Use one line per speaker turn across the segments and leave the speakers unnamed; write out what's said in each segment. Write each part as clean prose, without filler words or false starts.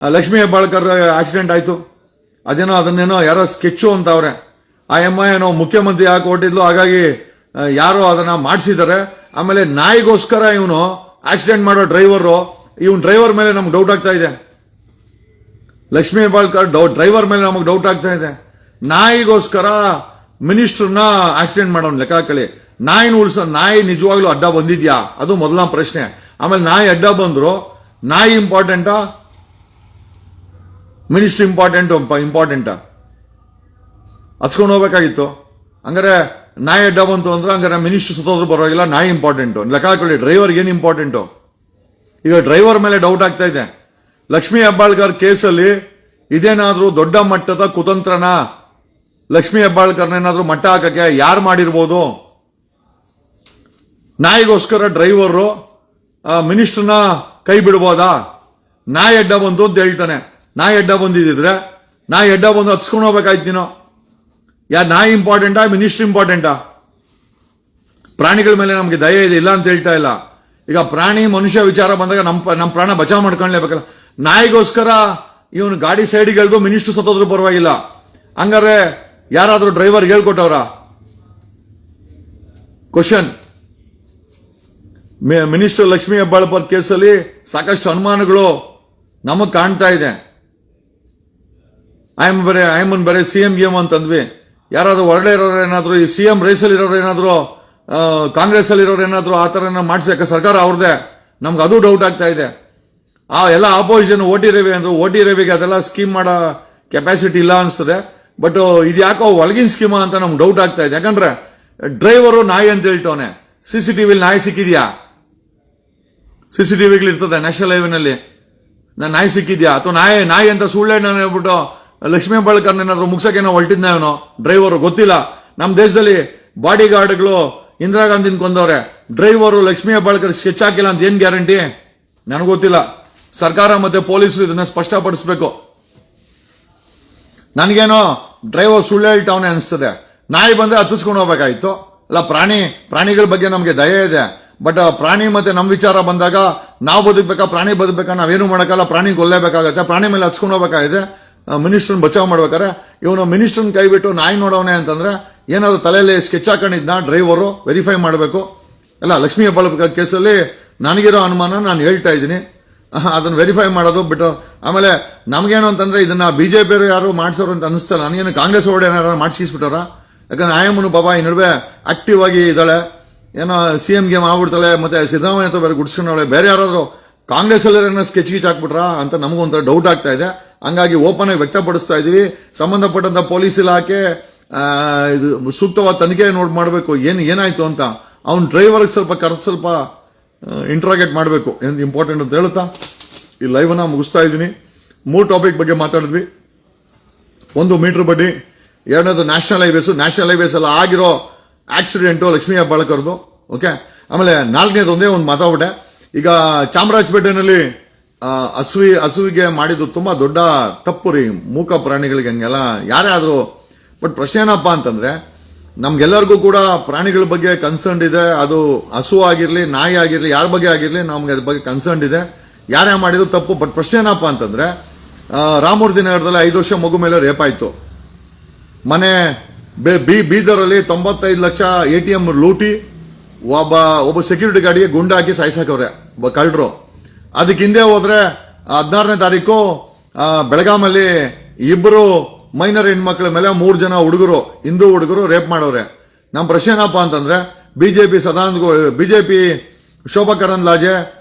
Lakshmi Hebbalkar accident ಆಯ್ತು, ಅದನ್ನೇನೋ ಯಾರೋ sketch ಅಂತವ್ರೆ. ಆ ಅಮ್ಮ ಏನೋ ಮುಖ್ಯಮಂತ್ರಿ ಯಾಕೆ ಹೊಟ್ಟಿದ್ಲು, ಹಾಗಾಗಿ ಯಾರೋ ಅದನ್ನ ಮಾಡಿಸಿದ್ದಾರೆ. ಆಮೇಲೆ ನಾಯಿಗೋಸ್ಕರ ಇವನು ಆಕ್ಸಿಡೆಂಟ್ ಮಾಡೋ ಡ್ರೈವರ್ ಮೇಲೆ ನಮ್ಗೆ ಡೌಟ್ ಆಗ್ತಾ ಇದೆ. ಲಕ್ಷ್ಮೀ ಹೆಬ್ಬಾಳ್ಕರ್ ಡ್ರೈವರ್ ಮೇಲೆ ನಮಗೆ ಡೌಟ್ ಆಗ್ತಾ ಇದೆ. ನಾಯಿಗೋಸ್ಕರ ಮಿನಿಸ್ಟರ್ನ ಆಕ್ಸಿಡೆಂಟ್ ಮಾಡೋನ್ ಲೆಕ್ಕ ಹಾಕಳಿ. ನಾಯಿ ನಿಜವಾಗ್ಲೂ ಅಡ್ಡ ಬಂದಿದ್ಯಾ, ಅದು ಮೊದಲ ಪ್ರಶ್ನೆ. ಆಮೇಲೆ ನಾಯಿ ಅಡ್ಡ ಬಂದ್ರು, ನಾಯಿ ಇಂಪಾರ್ಟೆಂಟಾ ಮಿನಿಸ್ಟರ್ ಇಂಪಾರ್ಟೆಂಟಾ ಹಚ್ಕೊಂಡು ಹೋಗ್ಬೇಕಾಗಿತ್ತು. ಹಂಗಾರೆ ನಾಯಿ ಅಡ್ಡ ಬಂತು ಅಂದ್ರೆ ಹಂಗಾರೆ ಮಿನಿಸ್ಟರ್ ಸುತ್ತೋದ್ರು ಪರವಾಗಿಲ್ಲ, ನಾಯಿ ಇಂಪಾರ್ಟೆಂಟು ಲೆಕ್ಕ ಹಾಕೊಳ್ಳಿ. ಡ್ರೈವರ್ಗೆ ಏನು ಇಂಪಾರ್ಟೆಂಟು? ಈಗ ಡ್ರೈವರ್ ಮೇಲೆ ಡೌಟ್ ಆಗ್ತಾ ಇದೆ. ಲಕ್ಷ್ಮೀ ಹೆಬ್ಬಾಳ್ಕರ್ ಕೇಸಲ್ಲಿ ಇದೇನಾದ್ರೂ ದೊಡ್ಡ ಮಟ್ಟದ ಕುತಂತ್ರನ? ಲಕ್ಷ್ಮೀ ಹೆಬ್ಬಾಳ್ಕರ್ನೇನಾದ್ರೂ ಮಟ್ಟ ಹಾಕಕ್ಕೆ ಯಾರು ಮಾಡಿರ್ಬೋದು? ನಾಯಿಗೋಸ್ಕರ ಡ್ರೈವರು ಮಿನಿಸ್ಟರ್ನ ಕೈ ಬಿಡ್ಬೋದಾ? ನಾಯಿ ಅಡ್ಡ ಬಂತು ಅಂತ ಹೇಳ್ತಾನೆ. ನಾಯಿ ಅಡ್ಡ ಬಂದಿದ್ರೆ ನಾಯಿ ಅಡ್ಡ ಬಂದು ಹತ್ಸ್ಕೊಂಡು ಹೋಗ್ಬೇಕಾಯ್ತು ನೀನು. ನಾಯಿ ಇಂಪಾರ್ಟೆಂಟಾ ಮಿನಿಸ್ಟರ್ ಇಂಪಾರ್ಟೆಂಟಾ? ಪ್ರಾಣಿಗಳ ಮೇಲೆ ನಮ್ಗೆ ದಯೆ ಇದೆ, ಇಲ್ಲ ಅಂತ ಹೇಳ್ತಾ ಇಲ್ಲ. ಈಗ ಪ್ರಾಣಿ ಮನುಷ್ಯ ವಿಚಾರ ಬಂದಾಗ ನಮ್ಮ ಪ್ರಾಣ ಬಚಾವ್ ಮಾಡ್ಕೊಳ್ಳೇಬೇಕಲ್ಲ. ನಾಯಿಗೋಸ್ಕರ ಇವನು ಗಾಡಿ ಸೈಡ್ಗೆ ಎಳ್ದು ಮಿನಿಸ್ಟರ್ ಸತ್ತೋದ್ರು ಪರವಾಗಿಲ್ಲ. ಹಂಗಾರೆ ಯಾರಾದ್ರೂ ಡ್ರೈವರ್ ಹೇಳ್ಕೊಟ್ಟವ್ರ? ಕ್ವಶನ್. ಮಿನಿಸ್ಟರ್ ಲಕ್ಷ್ಮೀ ಹೆಬ್ಬಾಳ್ಕರ್ ಕೇಸಲ್ಲಿ ಸಾಕಷ್ಟು ಅನುಮಾನಗಳು ನಮಗ್ ಕಾಣ್ತಾ ಇದೆ. ಆಯಮ್ಮನ್ ಬೇರೆ ಸಿಎಂ ಗೇಮ್ ಅಂತಂದ್ವಿ. ಯಾರಾದ್ರೂ ಹೊರಡೆ ಇರೋರು ಏನಾದ್ರು ಈ ಸಿಎಂ ರೇಸಲ್ಲಿ ಇರೋರು ಏನಾದ್ರು ಕಾಂಗ್ರೆಸ್ ಅಲ್ಲಿ ಇರೋರು ಏನಾದ್ರು ಆ ತರ ಮಾಡಿಸಕ್ಕೆ ಸರ್ಕಾರ ಅವ್ರದೇ, ನಮ್ಗೆ ಅದು ಡೌಟ್ ಆಗ್ತಾ ಇದೆ. ಎಲ್ಲ ಆಪೋಸಿಷನ್ ಓಟಿ ರವಿಗೆ ಅದೆಲ್ಲ ಸ್ಕೀಮ್ ಮಾಡೋ ಕೆಪಾಸಿಟಿ ಇಲ್ಲ ಅನ್ಸ್ತದೆ. ಬಟ್ ಇದು ಯಾಕೋ ಒಳಗಿನ ಸ್ಕೀಮ್ ಅಂತ ನಮ್ಗೆ ಡೌಟ್ ಆಗ್ತಾ ಇದೆ. ಯಾಕಂದ್ರೆ ಡ್ರೈವರು ನಾಯಿ ಅಂತ ಹೇಳ್ತವನೆ. ಸಿಸಿಟಿವಿಲಿ ನಾಯಿ ಸಿಕ್ಕಿದ್ಯಾ? ಸಿಸಿಟಿವಿಗಳು ಇರ್ತದೆ ನ್ಯಾಷನಲ್ ಹೈವೇನಲ್ಲಿ. ನಾಯಿ ಸಿಕ್ಕಿದ್ಯಾ? ಅಥವಾ ನಾಯಿ ಅಂತ ಸುಳ್ಳು ಹೇಳ್ಬಿಟ್ಟು ಲಕ್ಷ್ಮೀ ಹೆಬ್ಬಾಳ್ಕರ್ ಏನಾದ್ರು ಮುಗ್ಸಕ್ಕೇನೋ ಹೊರಟಿದ್ನ ಇವನು ಡ್ರೈವರು? ಗೊತ್ತಿಲ್ಲ. ನಮ್ಮ ದೇಶದಲ್ಲಿ ಬಾಡಿ ಗಾರ್ಡ್ಗಳು ಇಂದಿರಾ ಗಾಂಧಿನ ಕೊಂದವ್ರೆ, ಡ್ರೈವರು ಲಕ್ಷ್ಮೀ ಹೆಬ್ಬಾಳ್ಕರ್ ಸ್ಕೆಚ್ ಹಾಕಿಲ್ಲ ಅಂತ ಏನ್ ಗ್ಯಾರಂಟಿ? ನನಗೆ ಗೊತ್ತಿಲ್ಲ. ಸರ್ಕಾರ ಮತ್ತೆ ಪೊಲೀಸರು ಇದನ್ನ ಸ್ಪಷ್ಟಪಡಿಸಬೇಕು. ನನಗೇನೋ ಡ್ರೈವರ್ ಸುಳ್ಳು ಹೇಳ್ತಾವನೆ ಅನಿಸ್ತದೆ. ನಾಯಿ ಬಂದ್ರೆ ಹತ್ತಿಸ್ಕೊಂಡು ಹೋಗ್ಬೇಕಾಯ್ತು. ಅಲ್ಲ, ಪ್ರಾಣಿಗಳ ಬಗ್ಗೆ ನಮಗೆ ದಯೆ ಇದೆ. ಬಟ್ ಪ್ರಾಣಿ ಮತ್ತೆ ನಮ್ಮ ವಿಚಾರ ಬಂದಾಗ ನಾವು ಬದುಕಬೇಕಾ ಪ್ರಾಣಿ ಬದುಕಬೇಕಾ? ನಾವೇನು ಮಾಡೋಕ್ಕಲ್ಲ, ಪ್ರಾಣಿ ಕೊಲ್ಲೇಬೇಕಾಗತ್ತೆ. ಪ್ರಾಣಿ ಮೇಲೆ ಹಚ್ಕೊಂಡು ಹೋಗ್ಬೇಕಾಗಿದೆ. ಮಿನಿಸ್ಟರ್ನ ಬಚಾವ್ ಮಾಡ್ಬೇಕಾರೆ ಇವನು ಮಿನಿಸ್ಟರ್ನ ಕೈ ಬಿಟ್ಟು ನಾಯಿ ನೋಡವನೆ ಅಂತಂದ್ರೆ ಏನಾದ್ರು ತಲೆಯಲ್ಲಿ ಸ್ಕೆಚ್ ಹಾಕೊಂಡಿದ್ನ ಡ್ರೈವರು? ವೆರಿಫೈ ಮಾಡಬೇಕು. ಅಲ್ಲ, ಲಕ್ಷ್ಮೀ ಹೆಬ್ಬಾಳ್ಕರ್ ಕೇಸಲ್ಲಿ ನನಗಿರೋ ಅನುಮಾನ ನಾನು ಹೇಳ್ತಾ ಇದ್ದೀನಿ, ಅದನ್ನ ವೆರಿಫೈ ಮಾಡೋದು ಬಿಟ್ಟು. ಆಮೇಲೆ ನಮಗೇನು ಅಂತಂದ್ರೆ ಇದನ್ನ ಬಿಜೆಪಿ ಯಾರು ಮಾಡ್ಸೋರು ಅಂತ ಅನಿಸ್ತಲ್ಲ. ನನಗೇನು ಕಾಂಗ್ರೆಸ್ ಓಡಿ ಏನಾರು ಮಾಡಿಸ್ಬಿಟ್ಟಾರ? ಯಾಕಂದ್ರೆ ಆಯಮ್ಮನು ಬಾಬಾ ಈ ನಡುವೆ ಆಕ್ಟಿವ್ ಆಗಿ ಇದ್ದಾಳೆ, ಏನೋ ಸಿಎಂ ಗೇಮ್ ಆಗ್ಬಿಡ್ತಾಳೆ, ಮತ್ತೆ ಸಿದ್ದರಾಮಯ್ಯ ಹತ್ರ ಬೇರೆ ಗುಡ್ಸ್ಕೊಂಡವಳೆ. ಬೇರೆ ಯಾರಾದ್ರೂ ಕಾಂಗ್ರೆಸ್ ಅಲ್ಲಿ ಸ್ಕೆಚ್ ಗೀಚ್ ಹಾಕ್ಬಿಟ್ರಾ ಅಂತ ನಮಗೊಂಥರ ಡೌಟ್ ಆಗ್ತಾ ಇದೆ. ಹಂಗಾಗಿ ಓಪನ್ ಆಗಿ ವ್ಯಕ್ತಪಡಿಸ್ತಾ ಇದೀವಿ. ಸಂಬಂಧಪಟ್ಟಂತ ಪೊಲೀಸ್ ಇಲಾಖೆ ಸೂಕ್ತವಾದ ತನಿಖೆ ಮಾಡಬೇಕು, ಏನಾಯ್ತು ಅಂತ. ಅವ್ನ ಡ್ರೈವರ್ ಸ್ವಲ್ಪ ಇಂಟ್ರಾಗೇಟ್ ಮಾಡಬೇಕು, ಇಂಪಾರ್ಟೆಂಟ್ ಅಂತ ಹೇಳುತ್ತಾ ಈ ಲೈವ್ ಅನ್ನ ಮುಗಿಸ್ತಾ ಇದ್ದೀನಿ. 3 ಟಾಪಿಕ್ ಬಗ್ಗೆ ಮಾತಾಡಿದ್ವಿ. ಒಂದು ಮೀಟರ್ ಬಡ್ಡಿ, ಎರಡನೇದು ನ್ಯಾಷನಲ್ ಹೈವೇಸ್ ಎಲ್ಲ ಆಗಿರೋ ಆಕ್ಸಿಡೆಂಟು ಲಕ್ಷ್ಮೀ ಹೆಬ್ಬಾಳ್ಕರ್ದು. ಓಕೆ. ಆಮೇಲೆ 4ನೇದು ಒಂದೇ ಒಂದು ಮಾತಾಡ್ಬಿಟ್ಟೆ. ಈಗ ಚಾಮರಾಜಪೇಟೆನಲ್ಲಿ ಹಸುವಿಗೆ ಮಾಡಿದ್ದು ತುಂಬಾ ದೊಡ್ಡ ತಪ್ಪು ರೀ. ಮೂಕ ಪ್ರಾಣಿಗಳಿಗೆ ಹಂಗೆಲ್ಲ ಯಾರೇ ಆದ್ರೂ. ಬಟ್ ಪ್ರಶ್ನೆ ಏನಪ್ಪ ಅಂತಂದ್ರೆ, ನಮ್ಗೆಲ್ಲರಿಗೂ ಕೂಡ ಪ್ರಾಣಿಗಳ ಬಗ್ಗೆ ಕನ್ಸರ್ನ್ ಇದೆ. ಅದು ಹಸು ಆಗಿರ್ಲಿ, ನಾಯಿ ಆಗಿರ್ಲಿ, ಯಾರ ಬಗ್ಗೆ ಆಗಿರ್ಲಿ, ನಮ್ಗೆ ಅದ್ರ ಬಗ್ಗೆ ಕನ್ಸರ್ನ್ ಇದೆ. ಯಾರೇ ಮಾಡಿದ್ದು ತಪ್ಪು. ಬಟ್ ಪ್ರಶ್ನೆ ಏನಪ್ಪ ಅಂತಂದ್ರೆ, ರಾಮಮೂರ್ತಿ ನಗರದಲ್ಲಿ 5 ವರ್ಷ ಮಗು ಮೇಲೆ ರೇಪ್ ಆಯ್ತು. ಮನೆ ಬೀದರಲ್ಲಿ 95 ಲಕ್ಷ ATM ಲೂಟಿ, ಒಬ್ಬ ಸೆಕ್ಯೂರಿಟಿ ಗಾರ್ಡ್ಗೆ ಗುಂಡು ಹಾಕಿ ಸಾಯಿಸಾಕವ್ರೆ ಕಳ್ಳರು. ಅದಕ್ಕೆ ಹಿಂದೆ ಹೋದ್ರೆ 16ನೇ ತಾರೀಕು ಬೆಳಗಾಮಲ್ಲಿ 2 ಮೈನರ್ ಹೆಣ್ಮಕ್ಳ ಮೇಲೆ 3 ಜನ ಹಿಂದೂ ಹುಡುಗರು ರೇಪ್ ಮಾಡವ್ರೆ. ನಮ್ಮ ಪ್ರಶ್ನೆ ಏನಪ್ಪ ಅಂತಂದ್ರೆ, ಬಿಜೆಪಿ ಶೋಭಾ ಕರಂದ್ಲಾಜೆ,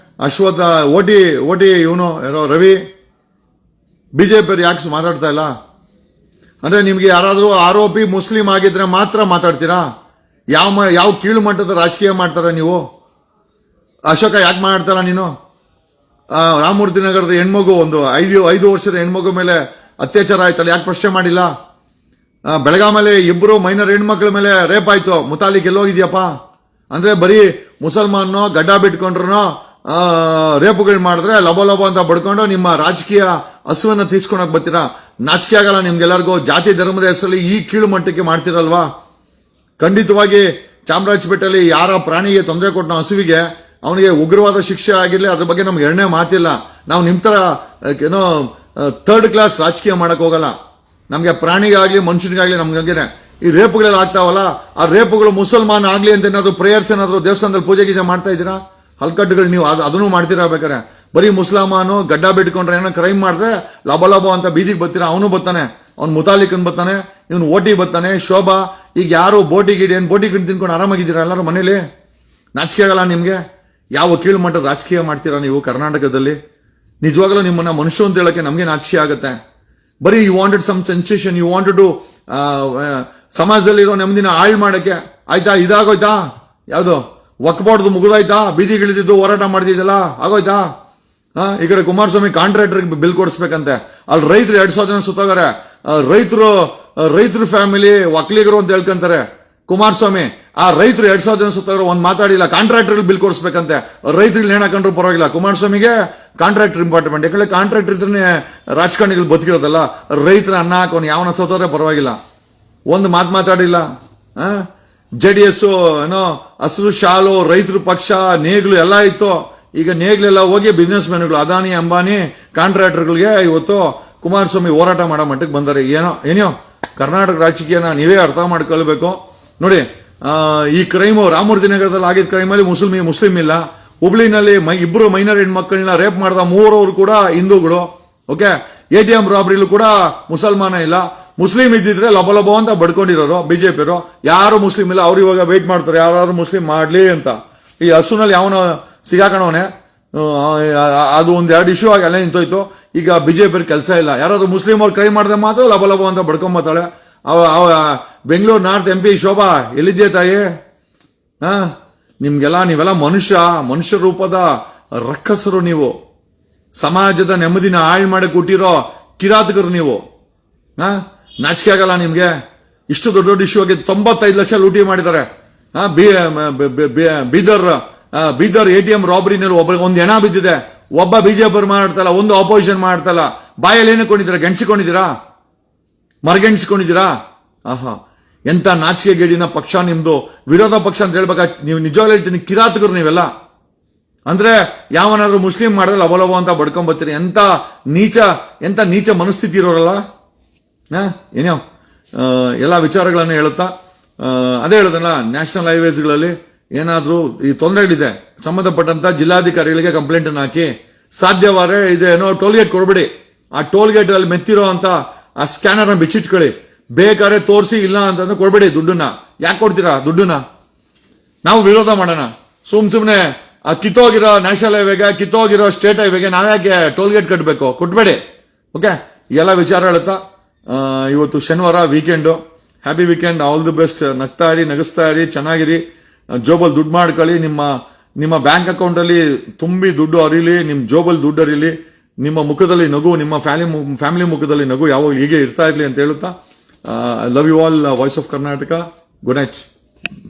ಅಶ್ವಥ್ ಓಟಿ ಇವನು ರವಿ, ಬಿಜೆಪಿ ಯಾಕೆ ಮಾತಾಡ್ತಾ ಇಲ್ಲ? ಅಂದ್ರೆ ನಿಮ್ಗೆ ಯಾರಾದ್ರೂ ಆರೋಪಿ ಮುಸ್ಲಿಂ ಆಗಿದ್ರೆ ಮಾತ್ರ ಮಾತಾಡ್ತೀರಾ? ಯಾವ ಕೀಳು ಮಟ್ಟದ ರಾಜಕೀಯ ಮಾಡ್ತಾರ ನೀವು? ಅಶೋಕ ಯಾಕೆ ಮಾಡ್ತಾರ ನೀನು? ರಾಮಮೂರ್ತಿ ನಗರದ ಹೆಣ್ಮಗು, ಒಂದು 5 ವರ್ಷದ ಹೆಣ್ಮಗು ಮೇಲೆ ಅತ್ಯಾಚಾರ ಆಯ್ತಲ್ಲ, ಯಾಕೆ ಪ್ರಶ್ನೆ ಮಾಡಿಲ್ಲ? ಬೆಳಗಾಮಲ್ಲಿ 2 ಮೈನರ್ ಹೆಣ್ಮಕ್ಳ ಮೇಲೆ ರೇಪ್ ಆಯ್ತು. ಮುತಾಲಿಕ್ ಎಲ್ಲೋಗಿದ್ಯಪ್ಪ? ಅಂದ್ರೆ ಬರೀ ಮುಸಲ್ಮಾನೋ ಗಡ್ಡ ಬಿಟ್ಕೊಂಡ್ರು ರೇಪುಗಳು ಮಾಡಿದ್ರೆ ಲಬೋ ಅಂತ ಬಡ್ಕೊಂಡು ನಿಮ್ಮ ರಾಜಕೀಯ ಹಸುವನ್ನ ತೀಸ್ಕೊಳಕ್ ಬರ್ತೀರಾ? ನಾಚಿಕೆ ಆಗಲ್ಲ ನಿಮ್ಗೆಲ್ಲರಿಗೂ? ಜಾತಿ ಧರ್ಮದ ಹೆಸರಲ್ಲಿ ಈ ಕೀಳು ಮಟ್ಟಕ್ಕೆ ಮಾಡ್ತಿರಲ್ವಾ? ಖಂಡಿತವಾಗಿ ಚಾಮರಾಜಪೇಟೆಯಲ್ಲಿ ಯಾರ ಪ್ರಾಣಿಗೆ ತೊಂದರೆ ಕೊಟ್ಟ ಹಸುವಿಗೆ ಅವನಿಗೆ ಉಗ್ರವಾದ ಶಿಕ್ಷೆ ಆಗಿರ್ಲಿ, ಅದ್ರ ಬಗ್ಗೆ ನಮ್ಗೆ ಎರಡನೇ ಮಾತಿಲ್ಲ. ನಾವು ನಿಮ್ ತರ ಏನೋ ಥರ್ಡ್ ಕ್ಲಾಸ್ ರಾಜಕೀಯ ಮಾಡಕ್ ಹೋಗಲ್ಲ. ನಮ್ಗೆ ಪ್ರಾಣಿಗಾಗ್ಲಿ ಮನುಷ್ಯನಿಗಾಗ್ಲಿ ನಮ್ಗೆ ಈ ರೇಪುಗಳೆಲ್ಲ ಆಗ್ತಾವಲ್ಲ, ಆ ರೇಪುಗಳು ಮುಸಲ್ಮಾನ್ ಆಗ್ಲಿ ಅಂತ ಏನಾದ್ರು ಪ್ರೇಯರ್ಸ್ ಏನಾದ್ರು ದೇವಸ್ಥಾನದಲ್ಲಿ ಪೂಜೆ ಗೀಜೆ ಮಾಡ್ತಾ ಇದ್ದೀರಾ? ಹಲ್ಕಟ್ಟುಗಳು ನೀವು ಅದನ್ನು ಮಾಡ್ತೀರಾ ಬೇಕಾರೆ. ಬರೀ ಮುಸ್ಲಾಮಾನು ಗಡ್ಡ ಬಿಟ್ಕೊಂಡ್ರೆ ಏನೋ ಕ್ರೈಮ್ ಮಾಡಿದ್ರೆ ಲಬ ಅಂತ ಬೀದಿಗೆ ಬರ್ತೀರಾ. ಅವನು ಬರ್ತಾನೆ, ಅವ್ನು ಮುತಾಲಿಕನ್ ಬರ್ತಾನೆ, ಇವನು ಓಟಿ ಬರ್ತಾನೆ, ಶೋಭಾ. ಈಗ ಯಾರು ಬೋಟಿ ಗಿಡ ತಿನ್ಕೊಂಡು ಆರಾಮಾಗಿದ್ದೀರಾ ಎಲ್ಲರೂ ಮನೇಲಿ? ನಾಚಿಕೆ ಆಗಲ್ಲ ನಿಮ್ಗೆ? ಯಾವ ಕೀಳು ಮಟ್ಟದ ರಾಜಕೀಯ ಮಾಡ್ತೀರಾ ನೀವು ಕರ್ನಾಟಕದಲ್ಲಿ? ನಿಜವಾಗ್ಲೂ ನಿಮ್ಮನ್ನ ಮನುಷ್ಯ ಅಂತ ಹೇಳಕ್ಕೆ ನಮ್ಗೆ ನಾಚಿಕೆ ಆಗುತ್ತೆ. ಬರೀ you wanted some sensation, you wanted to ಸಮಾಜದಲ್ಲಿರೋ ನೆಮ್ಮದಿನ ಹಾಳು ಮಾಡಕ್ಕೆ. ಆಯ್ತಾ? ಇದಾಗೋಯ್ತಾ? ಯಾವ್ದು ಒಕ್ಬಾರ್ದು ಮುಗಿದಾಯ್ತಾ? ಬೀದಿಗಿಳಿದಿದ್ದು ಹೋರಾಟ ಮಾಡ್ತಿದ್ದಲ್ಲ ಆಗೋಯ್ತಾ? ಈ ಕಡೆ ಕುಮಾರಸ್ವಾಮಿ ಕಾಂಟ್ರಾಕ್ಟರ್ ಬಿಲ್ ಕೊಡಿಸ್ಬೇಕಂತೆ. ಅಲ್ಲಿ ರೈತರು 2,000 ಜನ ಸುತ್ತೋಗಾರೆ. ರೈತರು ಫ್ಯಾಮಿಲಿ ಒಕ್ಕಲಿಗರು ಅಂತ ಹೇಳ್ಕೊಂತಾರೆ ಕುಮಾರಸ್ವಾಮಿ. ಆ ರೈತರು 2,000 ಜನ ಸುತ್ತೋಗಾರೆ ಒಂದ್ ಮಾತಾಡಿಲ್ಲ. ಕಾಂಟ್ರಾಕ್ಟರ್ ಬಿಲ್ ಕೊಡಿಸ್ಬೇಕಂತೆ. ರೈತರಿಗೆ ನೇಣ ಹಾಕೊಂಡ್ರು ಪರವಾಗಿಲ್ಲ, ಕುಮಾರಸ್ವಾಮಿಗೆ ಕಾಂಟ್ರಾಕ್ಟರ್ ಇಂಪಾರ್ಟೆಂಟ್. ಯಾಕಂದ್ರೆ ಕಾಂಟ್ರಾಕ್ಟರ್ ಇದ್ರೆ ರಾಜಕಾರಣಿಗಳು ಬದುಕಿರೋದಲ್ಲ. ರೈತರ ಅನ್ನ ಹಾಕೋನು ಯಾವನ ಸೋತೋದ್ರೆ ಪರವಾಗಿಲ್ಲ, ಒಂದು ಮಾತಾಡಿಲ್ಲ. JDS ಏನೋ ಹಸಿರು ಶಾಲು, ರೈತರ ಪಕ್ಷ, ನೇಗ್ಲು ಎಲ್ಲ ಇತ್ತು. ಈಗ ನೇಗ್ಲೆಲ್ಲ ಹೋಗಿ ಬಿಸ್ನೆಸ್ ಮ್ಯಾನ್ಗಳು, ಅದಾನಿ ಅಂಬಾನಿ ಕಾಂಟ್ರಾಕ್ಟರ್ಗಳಿಗೆ ಇವತ್ತು ಕುಮಾರಸ್ವಾಮಿ ಹೋರಾಟ ಮಾಡೋ ಮಟ್ಟಕ್ಕೆ ಬಂದರೆ. ಏನೋ ಕರ್ನಾಟಕ ರಾಜಕೀಯನ ನೀವೇ ಅರ್ಥ ಮಾಡ್ಕೊಳ್ಬೇಕು. ನೋಡಿ, ಈ ಕ್ರೈಮು ರಾಮಮೂರ್ತಿ ನಗರದಲ್ಲಿ ಆಗಿದ್ದ ಕ್ರೈಮಲ್ಲಿ ಮುಸ್ಲಿಂ ಇಲ್ಲ. ಹುಬ್ಳಿನಲ್ಲಿ ಇಬ್ಬರು ಮೈನರ್ ಹೆಣ್ಮಕ್ಳನ್ನ ರೇಪ್ ಮಾಡಿದ 3 ಕೂಡ ಹಿಂದೂಗಳು. ಓಕೆ, ATM ರಾಬ್ರಿಲೂ ಕೂಡ ಮುಸಲ್ಮಾನ ಇಲ್ಲ. ಮುಸ್ಲಿಂ ಇದ್ದಿದ್ರೆ ಲಬ ಅಂತ ಬಡ್ಕೊಂಡಿರೋರು ಬಿಜೆಪಿಯವರು. ಯಾರು ಮುಸ್ಲಿಂ ಇಲ್ಲ. ಅವ್ರು ಇವಾಗ ವೇಟ್ ಮಾಡ್ತಾರೆ ಯಾರು ಮುಸ್ಲಿಂ ಮಾಡ್ಲಿ ಅಂತ. ಈ ಹಸುನಲ್ಲಿ ಯಾವನ ಸಿಗಾಕಣವನೆ, ಅದು ಒಂದ್ 2 ಇಶ್ಯೂ ಆಗಿ ಅಲ್ಲೇ ನಿಂತೋಯ್ತು. ಈಗ ಬಿಜೆಪಿ ಕೆಲಸ ಇಲ್ಲ. ಯಾರಾದ್ರೂ ಮುಸ್ಲಿಂ ಅವ್ರು ಕ್ರೈ ಮಾಡಿದ್ರೆ ಮಾತ್ರ ಲಬ ಅಂತ ಬಡ್ಕೊಂಬತ್ತಾಳೆ. ಬೆಂಗಳೂರು ನಾರ್ತ್ MP ಶೋಭಾ ಎಲ್ಲಿದ್ಯಾ ತಾಯಿ? ನೀವೆಲ್ಲ ಮನುಷ್ಯ ರೂಪದ ರಕ್ಕಸರು ನೀವು. ಸಮಾಜದ ನೆಮ್ಮದಿನ ಹಾಳು ಮಾಡಿ ಕೊಟ್ಟಿರೋ ಕಿರಾತಕರು ನೀವು. ನಾಚಿಕೆ ಆಗಲ್ಲ ನಿಮ್ಗೆ? ಇಷ್ಟು ದೊಡ್ಡ ಇಶ್ಯೂ ಆಗಿ 95 ಲಕ್ಷ ಲೂಟಿ ಮಾಡಿದ್ದಾರೆ. ಬೀದರ್ ATM ರಾಬರಿನಲ್ಲಿ ಒಂದ್ ಹೆಣ ಬಿದ್ದಿದೆ. ಒಬ್ಬ ಬಿಜೆಪಿ ಮಾಡ್ತಲ್ಲ, ಒಂದು ಆಪೋಸಿಷನ್ ಮಾಡ್ತಲ್ಲ. ಬಾಯಲ್ಲಿ ಏನಕೊಂಡಿದ್ದೀರಾ? ಗೆಣಸಿಕೊಂಡಿದ್ದೀರಾ? ಮರಗೆಣಸಿಕೊಂಡಿದ್ದೀರಾ? ಆಹಾ, ಎಂತ ನಾಚಿಕೆ ಗೇಡಿನ ಪಕ್ಷ ನಿಮ್ದು. ವಿರೋಧ ಪಕ್ಷ ಅಂತ ಹೇಳ್ಬೇಕಾ? ನೀವು ನಿಜವಾಗ್ಲೂ ಹೇಳ್ತೀನಿ, ಕಿರಾತಕರು ನೀವೆಲ್ಲ. ಅಂದ್ರೆ ಯಾವನಾದ್ರೂ ಮುಸ್ಲಿಂ ಮಾಡಿದ್ರೆ ಲಬ ಅಂತ ಬಡ್ಕೊಂಬತ್ತೀರಿ. ಎಂತ ನೀಚ ಮನಸ್ಥಿತಿ ಇರೋರಲ್ಲ. ಏನೋ ಎಲ್ಲ ವಿಚಾರಗಳನ್ನ ಹೇಳುತ್ತಾ ಅದೇ ಹೇಳುದಲ್ಲ, ನ್ಯಾಷನಲ್ ಹೈವೇಸ್ಗಳಲ್ಲಿ ಏನಾದ್ರೂ ಈ ತೊಂದರೆಗಳಿದೆ ಸಂಬಂಧಪಟ್ಟಂತ ಜಿಲ್ಲಾಧಿಕಾರಿಗಳಿಗೆ ಕಂಪ್ಲೇಂಟ್ ಅನ್ನು ಹಾಕಿ, ಸಾಧ್ಯವಾದ್ರೆ ಇದೇನೋ ಟೋಲ್ಗೇಟ್ ಕೊಡ್ಬಿಡಿ. ಆ ಟೋಲ್ಗೇಟ್ ಅಲ್ಲಿ ಮೆತ್ತಿರೋ ಅಂತ ಆ ಸ್ಕ್ಯಾನರ್ ಬಿಚ್ಚಿಟ್ಕೊಳ್ಳಿ. ಬೇಕಾದ್ರೆ ತೋರಿಸಿ, ಇಲ್ಲ ಅಂತಂದ್ರೆ ಕೊಡ್ಬೇಡಿ ದುಡ್ಡನ್ನ. ಯಾಕೆ ಕೊಡ್ತೀರಾ ದುಡ್ಡನ್ನ? ನಾವು ವಿರೋಧ ಮಾಡೋಣ. ಸುಮ್ನೆ ಆ ಕಿತ್ತೋಗಿರೋ ನ್ಯಾಷನಲ್ ಹೈವೇಗೆ, ಕಿತ್ತೋಗಿರೋ ಸ್ಟೇಟ್ ಹೈವೇಗೆ ನಾವ್ಯಾಕೆ ಟೋಲ್ಗೇಟ್ ಕಟ್ಟಬೇಕು? ಕೊಟ್ಬೇಡಿ. ಓಕೆ, ಎಲ್ಲ ವಿಚಾರ ಹೇಳುತ್ತಾ ಇವತ್ತು ಶನಿವಾರ weekend. Happy weekend, all the best. ನಗಿಸ್ತಾ ಇರಿ, ಚೆನ್ನಾಗಿರಿ. ಜೋಬಲ್ ದುಡ್ಡು ಮಾಡ್ಕೊಳ್ಳಿ. ನಿಮ್ಮ ಬ್ಯಾಂಕ್ ಅಕೌಂಟ್ ಅಲ್ಲಿ ತುಂಬಿ ದುಡ್ಡು ಹರಿಲಿ, ನಿಮ್ ಜೋಬಲ್ ದುಡ್ಡು ಹರಿಲಿ, ನಿಮ್ಮ ಮುಖದಲ್ಲಿ ನಗು, ನಿಮ್ಮ ಫ್ಯಾಮಿಲಿ ಮುಖದಲ್ಲಿ ನಗು ಯಾವಾಗ ಹೀಗೆ ಇರ್ತಾ ಇರ್ಲಿ ಅಂತ ಹೇಳುತ್ತಾ, I love you all. Voice of Karnataka. Good night.